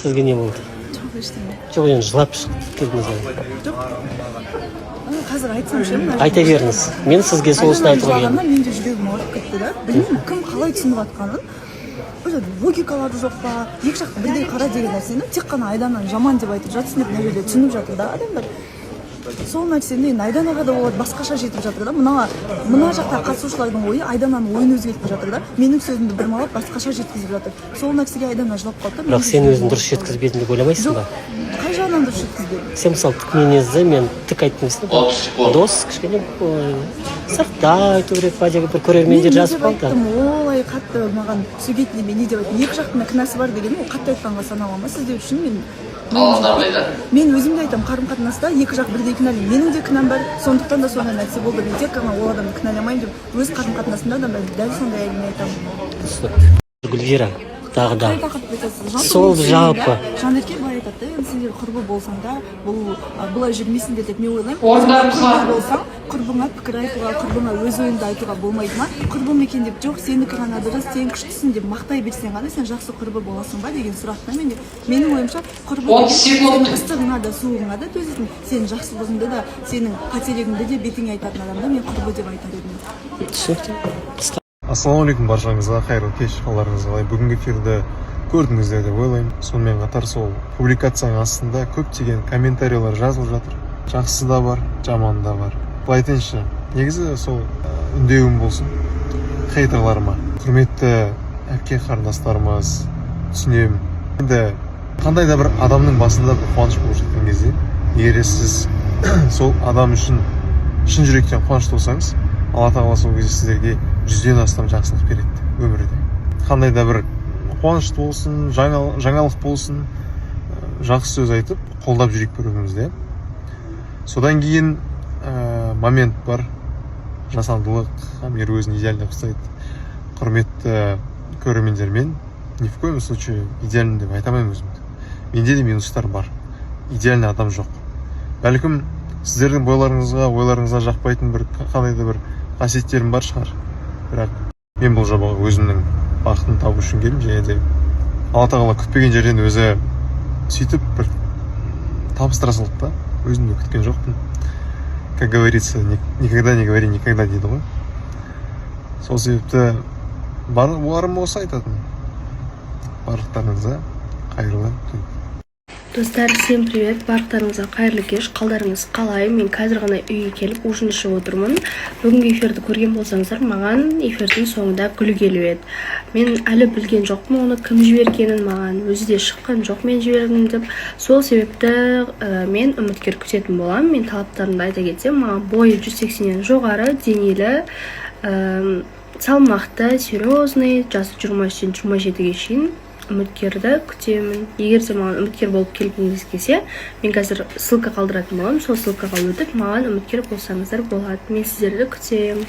Сізге не болды? Жоқ, ештеңе. Жоқ, енді жылап шығып келдіңіз ғой. Жоқ. Қазір айтсам ше, айта беріңіз. Мен сізге сосын айтуға келдім. Мен де жүрегім ауырып кетті да. Білмеймін, кім қалай түсініп жатқанын. Уже логикалары жоқ па, екі жақты бірдей қара деген нәрсені тек қана Айдананы жаман деп айтып жатсын деп мына жерде түсініп жатыр да адамдар. Сол нәрсені енді Айданаға да олар басқаша жетіп жатыр да. Мына жақта қатысушылардың ойы Айдананың ойын өзгертіп жатыр да. Менің сөзімді бұрмалап басқаша жеткізіп жатыр. Сол нәрсеге Айдана жылап қалды. Бірақ сен өзің дұрыс жеткізбедің деп ойламайсың ба? Қай жағынан дұрыс жеткізбедім? Сен мысалы тік мінезді, мен тік айттым. Дос кішкене сыртта айту керек па деген бір көрермендер жазып қалды. Олай қатты маған сөйлейтін не деп айттым. Екі жақтың кінәсі бар деген ол қатты айтқанға саналамын. Сіздер үшін мен өзім де айтамын, қарым-қатынаста екі жақ бірдей кінәлі. Менің де кінәм бар, сондықтан да сондай нәрсе болды. Мен тек қана ол адамды кінәламаймын деп өз қарым-қатынасымда да мен дәл сондай әңгіме айтамын. Гүлвира, тағы да. Сол жалпы. Жанерке былай айтады, сендер құрбы болсаң да, бұлай жүрмейсіңдер деп мен ойлаймын. Құрбы болсаң, құрбыңа пікір айтуға, құрбыңа өз ойыңды айтуға болмайды ма? Құрбым екен деп, жоқ, сенікі ғана дұрыс, сен күштісің деп мақтай берсең ғана сен жақсы құрбы боласың ба деген сұрақта менің ойымша құрбы сенің ыстығыңа да суығыңа да төзетін, сенің жақсылығыңды да, сенің қателігіңді де бетіңе айтатын адамды мен құрбы деп айтар едім. Түсінікті. Ассалаумағалейкум баршаңызға, қайырлы кеш, қалдарыңыз қалай. Бүгінгі эфирді көрдіңіздер деп ойлаймын. Сонымен қатар сол публикацияның астында көптеген комментарийлер жазылып жатыр. Жақсысы да бар, жаманы да бар. Былай айтайыншы, негізі сол үндеуім болсын хейтерларыма. Құрметті әпке қарындастарымыз, түсінемін. Енді қандай да бір адамның басында бір қуаныш болып жатқан кезде, егер сіз сол адам үшін шын жүректен қуанышты болсаңыз, Алла тағала сол кезде сіздерге 100-ден астам жақсылық береді өмірде. Қандай да бір қуанышты болсын, жаңалық болсын, жақсы сөз айтып, қолдап жүрейік бір-бірімізді. Содан кейін момент бар, жасандылық, мир өзін идеальдап ұстайды. Құрметті көрермендермен, ни в коем случае идеальный деп айтамаймын өзімді. Менде де минустар бар, идеальный адам жоқ. Бәлкім сіздердің ойларыңызға жақпайтын бір қандай да бір қасиеттерім бар шығар. Бірақ мен бұл жобаға өзімнің бақытын табу үшін келдім, және де Алла тағала күтпеген жерден өзі сөйтіп бір табыстыра салды да. Өзім де күткен жоқпын. Как говорится, никогда не говори никогда дейді ғой. Сол себепті барым осы айтатын. Барлықтарыңызға қайырлы түн. Достар, всем привет! Барлықтарыңызға қайырлы кеш. Қалдарыңыз қалай? Мен қазір ғана үйге келіп ужин ішіп отырмын. Бүгінгі эфирді көрген болсаңыздар, маған эфирдің соңында күлі келіп еді. Мен әлі білген жоқпын оны кім жібергенін, маған өзі де шыққан жоқ мен жібердім деп. Сол себепті мен үміткер күтетін боламын. Мен талаптарымды айта кетсем, маған бойы 180-нен жоғары, денелі, салмақты, серьезный, жасы 23-тен 27-ге шейін үміткерді күтемін. Егер де маған үміткер болып келгіңіз келсе, мен қазір ссылка қалдыратын боламын. Сол ссылкаға өтіп, маған үміткер болсаңыздар болады. Мен сіздерді күтемін.